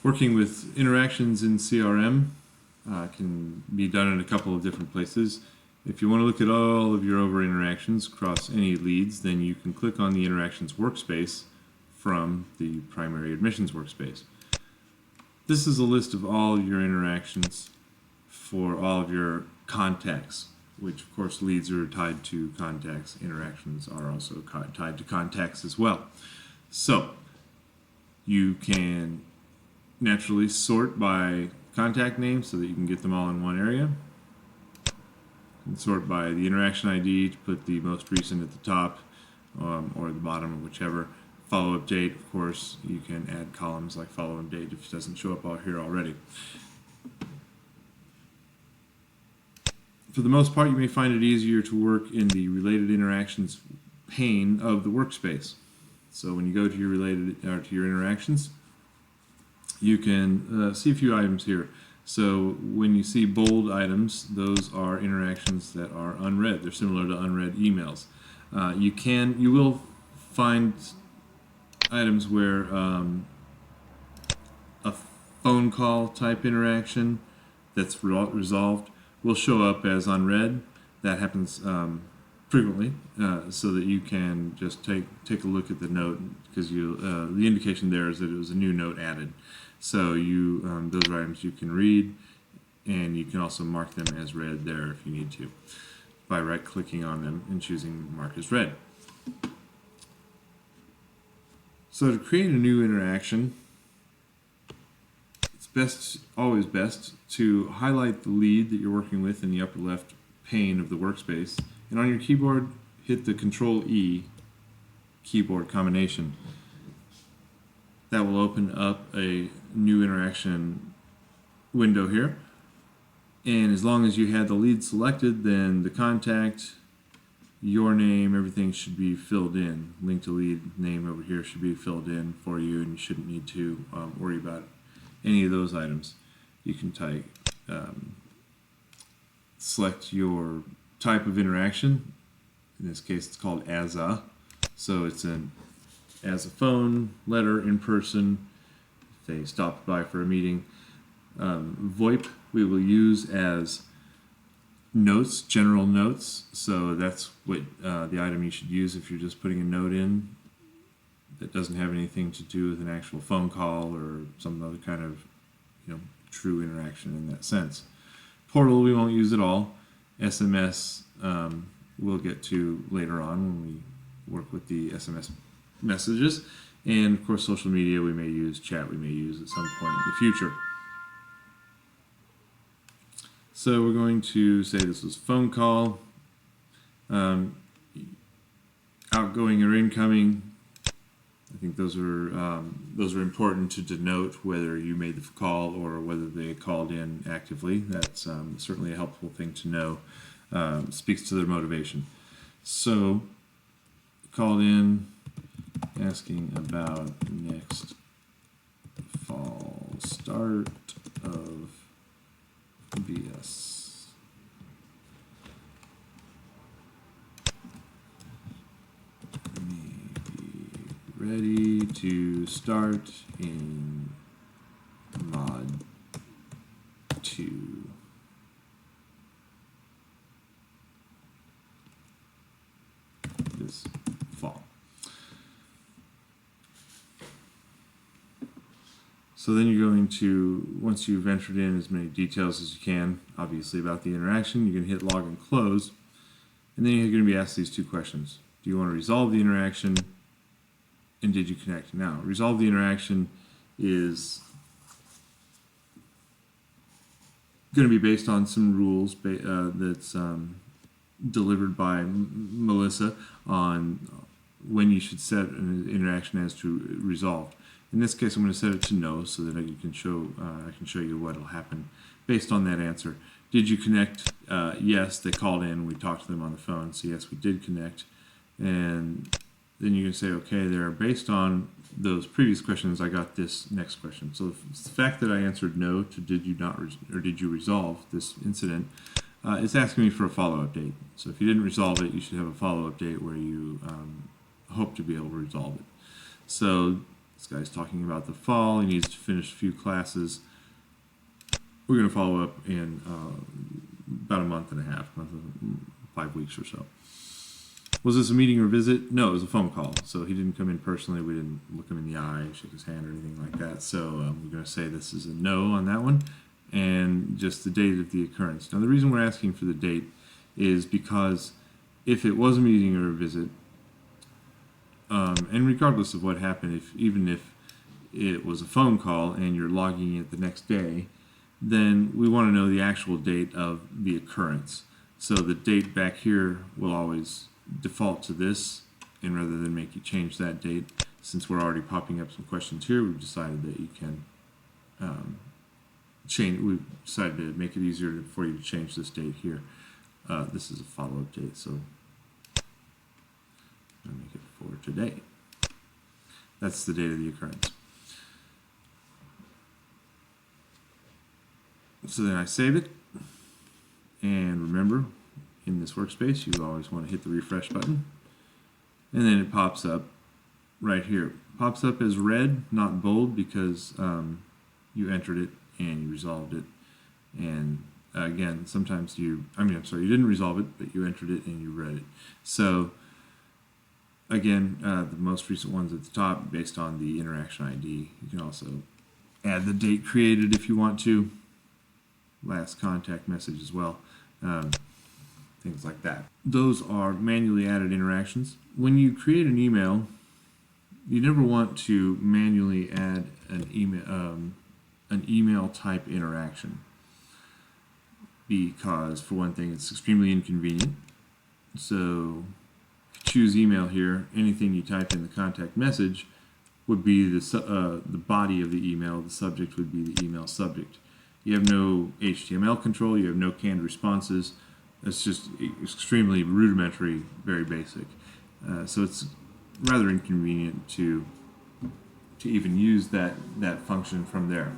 Working with interactions in CRM can be done in a couple of different places. If you want to look at all of your over interactions across any leads, then you can click on the interactions workspace from the primary admissions workspace. This is a list of all your interactions for all of your contacts, which of course leads are tied to contacts. Interactions are also tied to contacts as well. So you can naturally sort by contact name so that you can get them all in one area. And sort by the interaction ID to put the most recent at the top or the bottom, or whichever. Follow-up date, of course, you can add columns like follow-up date if it doesn't show up out here already. For the most part, you may find it easier to work in the related interactions pane of the workspace. So when you go to your related to your interactions, you can see a few items here. So when you see bold items, those are interactions that are unread. They're similar to unread emails. You will find items where a phone call type interaction that's resolved will show up as unread. That happens frequently, so that you can just take a look at the note, because the indication there is that it was a new note added. So those are items you can read, and you can also mark them as read there if you need to by right-clicking on them and choosing Mark as Read. So to create a new interaction, it's always best to highlight the lead that you're working with in the upper left pane of the workspace, and on your keyboard hit the Control-E keyboard combination. That will open up a new interaction window here, and as long as you had the lead selected, then the contact, your name, everything should be filled in. Link to lead name over here should be filled in for you, and you shouldn't need to worry about any of those items. You can select your type of interaction. In this case, it's called as a. So it's as a phone, letter, in person. If they stopped by for a meeting. VoIP we will use as notes, general notes. So that's what the item you should use if you're just putting a note in that doesn't have anything to do with an actual phone call or some other kind of true interaction in that sense. Portal we won't use at all. SMS we'll get to later on when we work with the SMS messages. And of course social media we may use, chat we may use at some point in the future. So we're going to say this was phone call, outgoing or incoming. I think those are important to denote whether you made the call or whether they called in actively. That's certainly a helpful thing to know. Speaks to their motivation. So called in asking about next fall start of BS. Ready to start in mod 2. This fall. So then you're going to, once you've entered in as many details as you can, obviously about the interaction, you're going to hit log and close, and then you're going to be asked these two questions. Do you want to resolve the interaction? And did you connect? Now, resolve the interaction is going to be based on some rules that's delivered by Melissa on when you should set an interaction as to resolved. In this case, I'm going to set it to no so that I can show you what will happen based on that answer. Did you connect? Yes, they called in. We talked to them on the phone. So yes, we did connect. And then you can say, okay, there, based on those previous questions, I got this next question. So the fact that I answered no to did you not or did you resolve this incident, it's asking me for a follow-up date. So if you didn't resolve it, you should have a follow-up date where you hope to be able to resolve it. So This guy's talking about the fall. He needs to finish a few classes. We're going to follow up in about a month and a half, 5 weeks or so. Was this a meeting or visit? No, it was a phone call. So he didn't come in personally. We didn't look him in the eye, shake his hand, or anything like that. So we're going to say this is a no on that one, and just the date of the occurrence. Now, the reason we're asking for the date is because if it was a meeting or a visit, and regardless of what happened, even if it was a phone call and you're logging it the next day, then we want to know the actual date of the occurrence. So the date back here will always default to this, and rather than make you change that date, since we're already popping up some questions here, we've decided that you can change. We've decided to make it easier for you to change this date here. This is a follow-up date, so I'll make it for today. That's the date of the occurrence. So then I save it, and remember, in this workspace, you always want to hit the refresh button, and then it pops up right here. It pops up as red, not bold, because you entered it and you resolved it. And again, sometimes you didn't resolve it, but you entered it and you read it. So again, the most recent ones at the top, based on the interaction ID. You can also add the date created if you want to. Last contact message as well. Things like that. Those are manually added interactions. When you create an email, you never want to manually add an email type interaction, because for one thing, it's extremely inconvenient. So choose email here. Anything you type in the contact message would be the body of the email. The subject would be the email subject. You have no HTML control. You have no canned responses. It's just extremely rudimentary, very basic. So it's rather inconvenient to even use that function from there.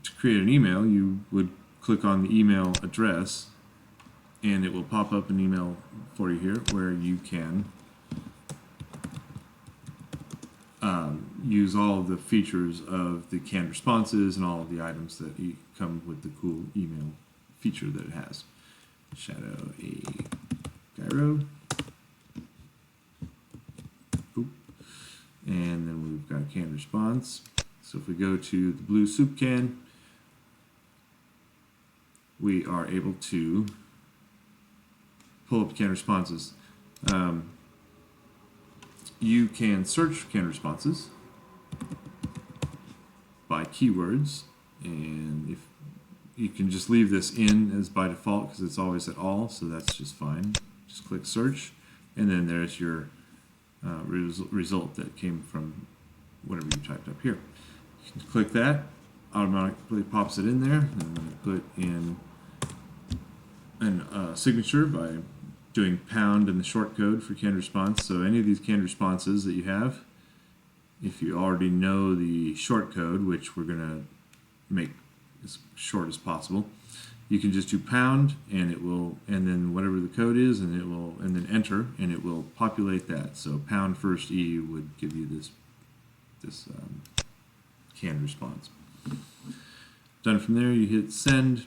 To create an email, you would click on the email address, and it will pop up an email for you here where you can use all of the features of the canned responses and all of the items that come with the cool email feature that it has. Shadow a gyro. Oop. And then we've got a canned response. So if we go to the blue soup can, we are able to pull up canned responses. You can search canned responses by keywords, and if you can just leave this in as by default because it's always at all, so that's just fine. Just click search, and then there's your result that came from whatever you typed up here. You can click that, automatically pops it in there, and I'm going to put in a signature by doing pound and the short code for canned response. So any of these canned responses that you have, if you already know the short code, which we're going to make as short as possible, you can just do pound, and it will, and then whatever the code is, and it will, and then enter, and it will populate that. So pound first E would give you this canned response. Done from there, you hit send.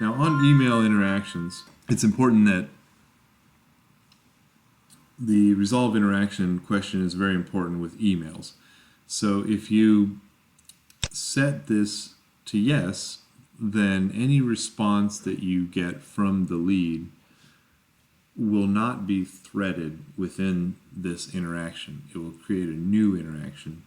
Now on email interactions, it's important that the resolve interaction question is very important with emails. So if you set this to yes, then any response that you get from the lead will not be threaded within this interaction. It will create a new interaction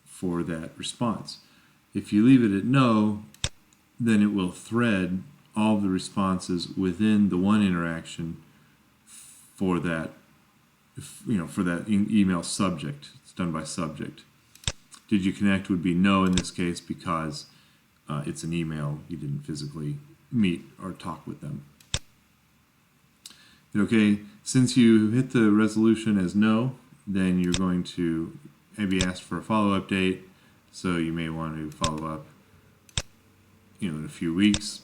for that response. If you leave it at no, then it will thread all of the responses within the one interaction for that, for that email subject. It's done by subject. Did you connect would be no in this case because it's an email. You didn't physically meet or talk with them. Okay, since you hit the resolution as no, then you're going to maybe ask for a follow-up date. So you may want to follow up, in a few weeks,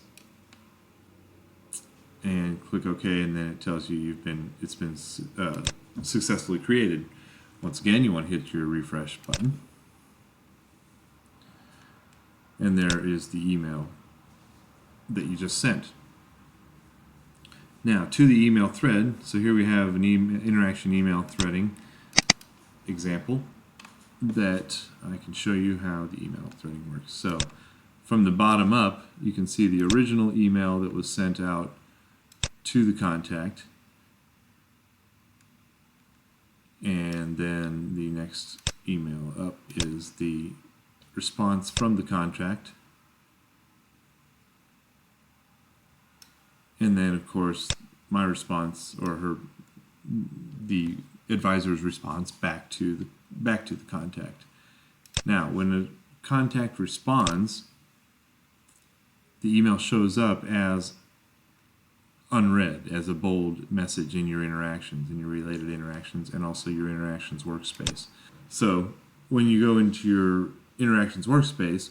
and click OK, and then it tells you it's been successfully created. Once again, you want to hit your refresh button. And there is the email that you just sent. Now to the email thread. So here we have an interaction email threading example that I can show you how the email threading works. So from the bottom up, you can see the original email that was sent out to the contact, and then the next email up is the response from the contact, and then of course my response, or the advisor's response back to the contact. Now when a contact responds, the email shows up as unread, as a bold message in your interactions, in your related interactions, and also your interactions workspace. So when you go into your interactions workspace,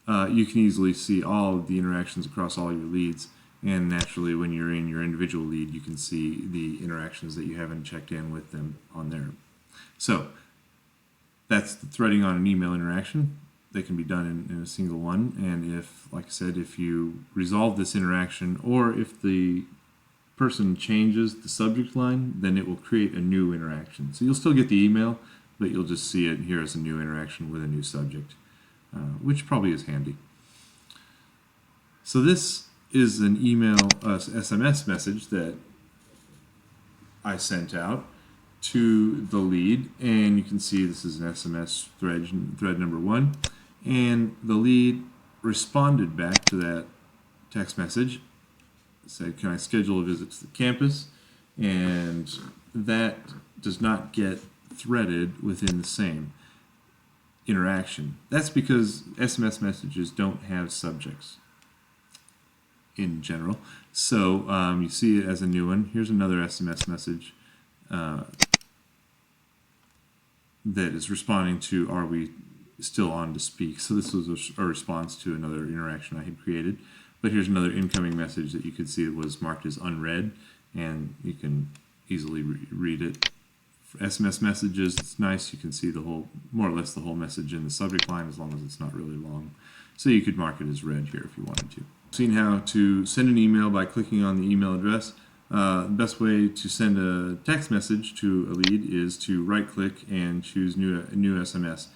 you can easily see all of the interactions across all your leads, and naturally when you're in your individual lead, you can see the interactions that you haven't checked in with them on there. So that's the threading on an email interaction. They can be done in a single one, and if, like I said, if you resolve this interaction, or if the person changes the subject line, then it will create a new interaction. So you'll still get the email, but you'll just see it here as a new interaction with a new subject, which probably is handy. So this is an email SMS message that I sent out to the lead, and you can see this is an SMS thread number 1, and the lead responded back to that text message, said, can I schedule a visit to the campus? And that does not get threaded within the same interaction. That's because SMS messages don't have subjects in general. So you see it as a new one. Here's another SMS message that is responding to, are we still on to speak? So this was a response to another interaction I had created. But here's another incoming message that you could see it was marked as unread, and you can easily read it. For SMS messages, it's nice. You can see the whole, more or less the whole message in the subject line, as long as it's not really long. So you could mark it as read here if you wanted to. Seen how to send an email by clicking on the email address. The best way to send a text message to a lead is to right-click and choose new SMS.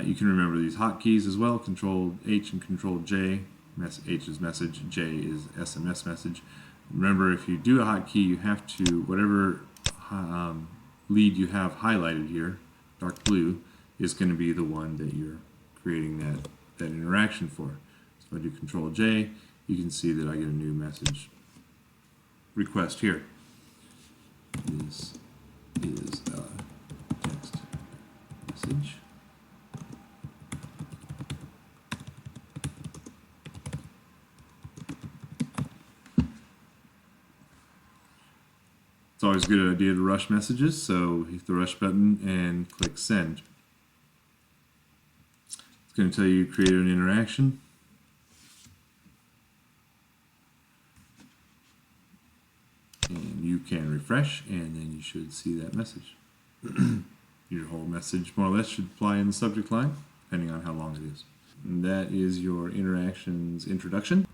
You can remember these hotkeys as well, Control H and Control J. H is message, J is SMS message. Remember, if you do a hotkey, you have to, whatever lead you have highlighted here, dark blue, is going to be the one that you're creating that interaction for. So if I do Control J, you can see that I get a new message request here. This is a text message. It's always a good idea to rush messages, so hit the rush button and click send. It's going to tell you create an interaction. And you can refresh, and then you should see that message. Your whole message more or less should apply in the subject line, depending on how long it is. And that is your interactions introduction.